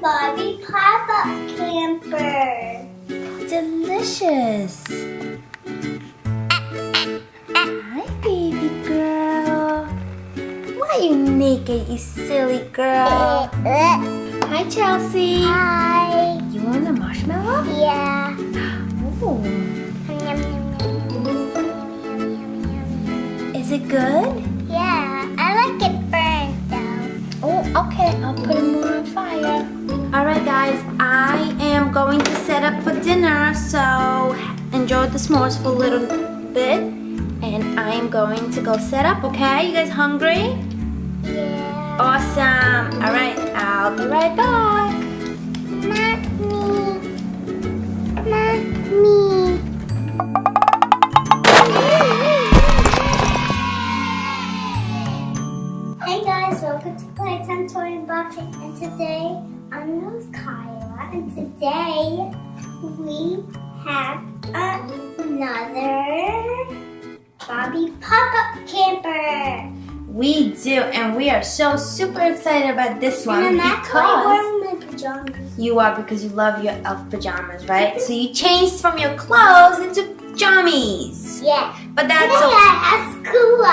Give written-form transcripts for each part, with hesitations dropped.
Barbie pop-up camper. Delicious. Hi, baby girl. Why are you naked, you silly girl? Hi, Chelsea. Hi. You want a marshmallow? Yeah. Ooh. Is it good? Yeah, I like it burnt though. Oh, okay. I'll put it more on fire. Alright, guys. I am going to set up for dinner, so enjoy the s'mores for a little bit. And I am going to go set up, okay? You guys hungry? Yeah. Awesome. Alright, I'll be right back. Mommy. Hey guys, welcome to Playtime Toy unboxing, and today I'm with Kyla, and today we have another Barbie pop-up camper. We do, and we are so super excited about this one And I'm actually because wearing my pajamas. you are, because you love your elf pajamas, right? So you changed from your clothes into pajamas. Yeah. But that's Today okay. I have school.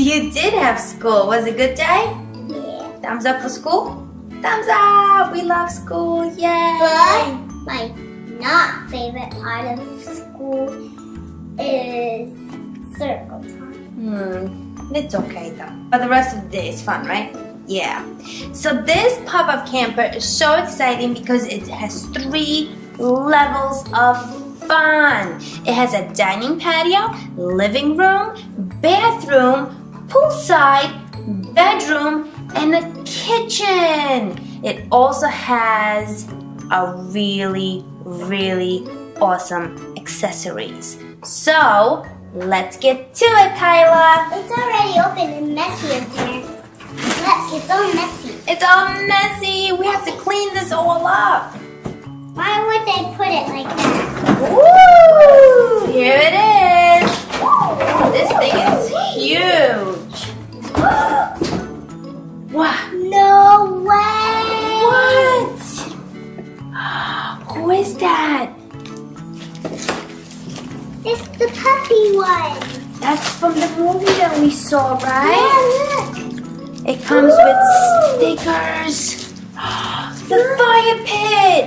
You did have school. Was it a good day? Yeah. Thumbs up for school? Thumbs up! We love school. Yay! But my not favorite part of school is circle time. It's okay though. But the rest of the day is fun, right? Yeah. So this pop-up camper is so exciting because it has 3 levels of fun. It has a dining patio, living room, bathroom, poolside, bedroom, and a kitchen. It also has a really awesome accessories. So let's get to it, Kyla. It's already open and messy in here. Look, it's all messy. It's all messy. We have to clean this all up. Why would they put it like that? Woo! Here it is. This thing is huge. Wow. No way! What? Who is that? It's the puppy one. That's from the movie that we saw, right? Yeah, look. It comes with stickers. The fire pit.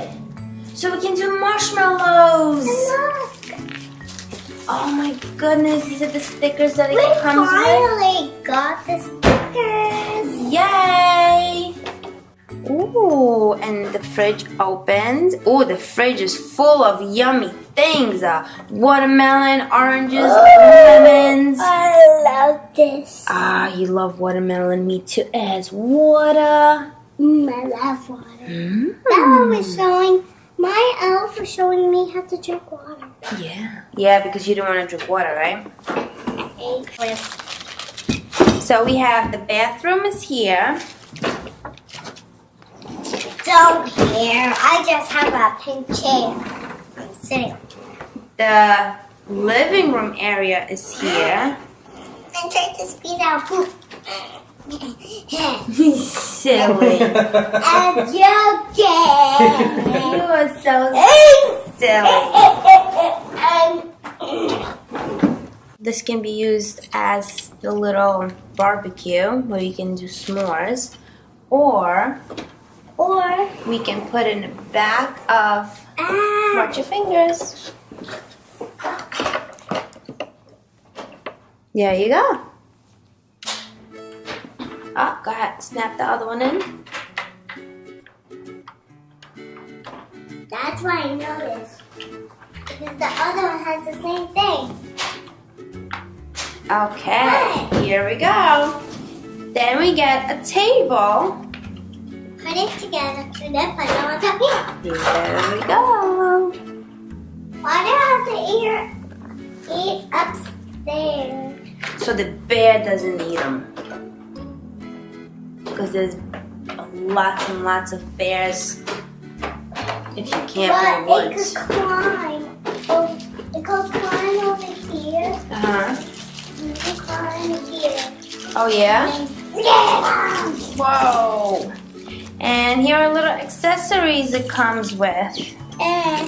So we can do marshmallows. Look. Oh my goodness, these are the stickers that We it comes with. finally got the stickers. Yay! Ooh, and the fridge opens. Ooh, the fridge is full of yummy things. Watermelon, oranges, lemons. I love this. Ah, you love watermelon. Me too. It has water. I love water. My elf was showing me how to drink water. Yeah. Yeah, because you don't want to drink water, right? So we have the bathroom is here. Don't care. I just have a pink chair. I'm sitting. The living room area is here. And try to squeeze out poop. Silly. I'm joking. You are so silly. This can be used as the little barbecue where you can do s'mores, or we can put in the back of, watch your fingers. There you go. Oh, go ahead, snap the other one in. That's why I know this. Because the other one has the same thing. Okay, here we go. Then we get a table. Put it together and then put it on top here. There we go. Why do I have to eat upstairs? So the bear doesn't eat them. Because there's lots and lots of bears if you can't But in the it woods. could climb. It could climb over here. Uh-huh. And it could climb here. Oh, yeah? And get out. Whoa. And here are little accessories it comes with.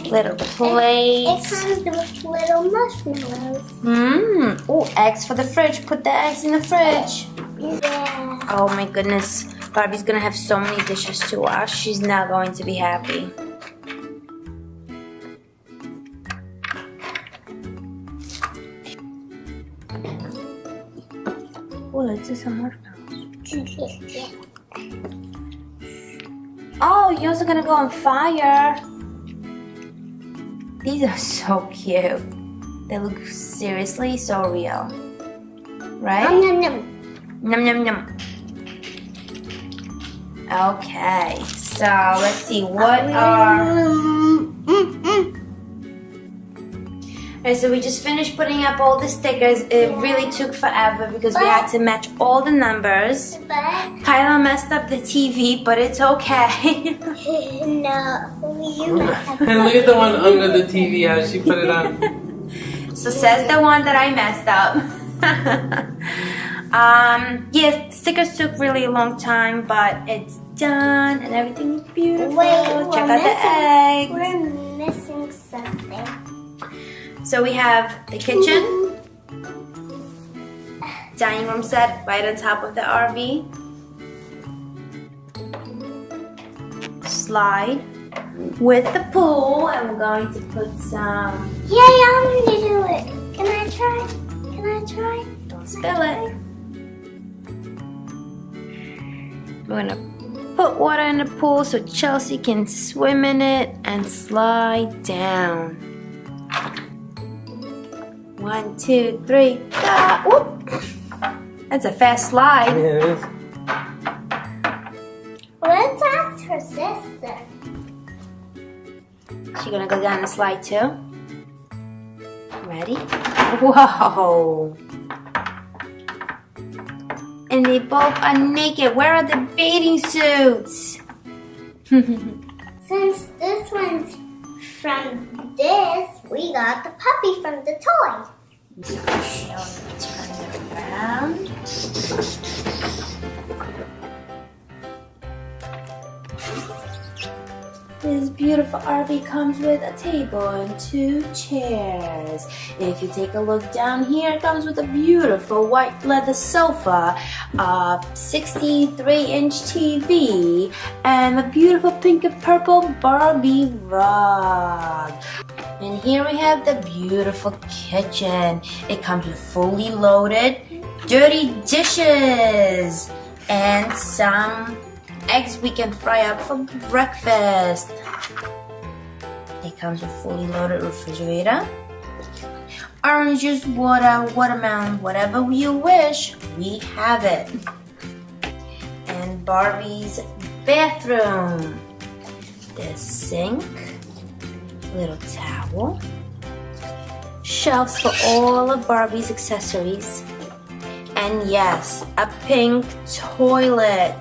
Little It plates. comes with little marshmallows. Oh, eggs for the fridge. Put the eggs in the fridge. Yeah. Oh my goodness. Barbie's gonna have so many dishes to wash. She's not going to be happy. Oh, let's do some marshmallows. Oh, you're also gonna go on fire. These are so cute. They look seriously so real. Right? Nom, nom, nom. Num num num. Okay, so let's see what are. Alright, so we just finished putting up all the stickers. It really took forever because we had to match all the numbers. But Kyla messed up the TV, but it's okay. no, you messed up. And look at the one under the TV, how she put it on. So says the one that I messed up. Yeah, stickers took really a long time, but it's done and everything is beautiful. Wait, Check out the eggs. we're missing something. So we have the kitchen, dining room set right on top of the RV, slide with the pool, and we're going to put some. Yeah, I want to do it. Can I try? Can I try? Don't spill it. We're gonna put water in the pool so Chelsea can swim in it and slide down. 1, 2, 3, go! Whoop. That's a fast slide. Yeah, it is. Let's ask her sister. She's gonna go down the slide too. Ready? Whoa! And they both are naked. Where are the bathing suits? Since this one's from this, we got the puppy from the toy. So now turn it around. This beautiful RV comes with a table and 2 chairs. If you take a look down here, it comes with a beautiful white leather sofa, a 63-inch TV, and a beautiful pink and purple Barbie rug. And here we have the beautiful kitchen. It comes with fully loaded dirty dishes and some eggs we can fry up for breakfast. It comes with fully loaded refrigerator. Oranges, water, watermelon, whatever you wish, we have it. And Barbie's bathroom. The sink, little towel, shelves for all of Barbie's accessories, and yes, a pink toilet.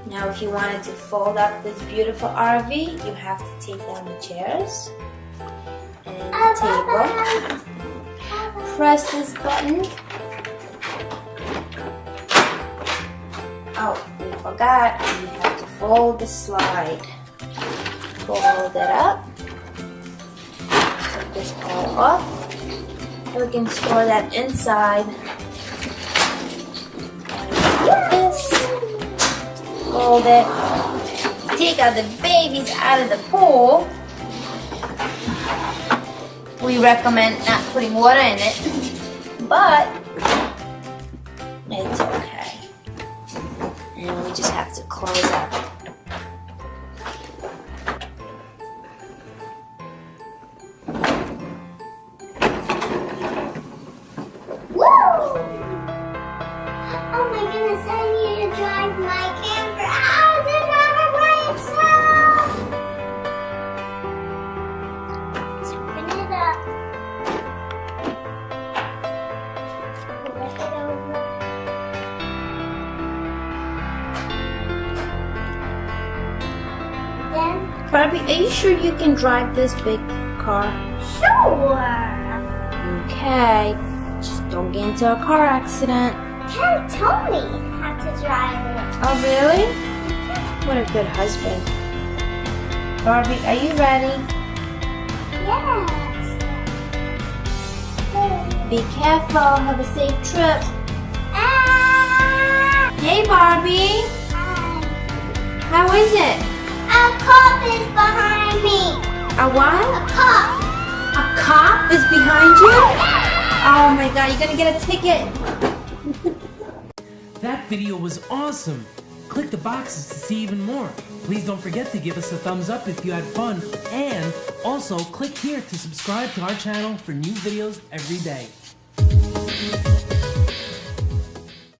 Now if you wanted to fold up this beautiful RV, you have to take down the chairs and the table. Press this button. Oh, we forgot. We have to fold the slide. Fold it up. Take this all off. We can store that inside. Like this. Fold it. Take out the babies out of the pool. We recommend not putting water in it, but it's okay. And we just have to close up. Oh my goodness, I need to drive my camper out and run by itself. Let's open it up. Flip it over. Then, Barbie, are you sure you can drive this big car? sure. Okay. Just don't get into a car accident. Ken told me how to drive it. Oh, really? What a good husband. Barbie, are you ready? Yes. Be careful. Have a safe trip. Ah! Hey, Barbie. How is it? A cop is behind me. A what? A cop. A cop is behind you? Oh my god, you're gonna get a ticket. That video was awesome. Click the boxes to see even more. Please don't forget to give us a thumbs up if you had fun. And also click here to subscribe to our channel for new videos every day.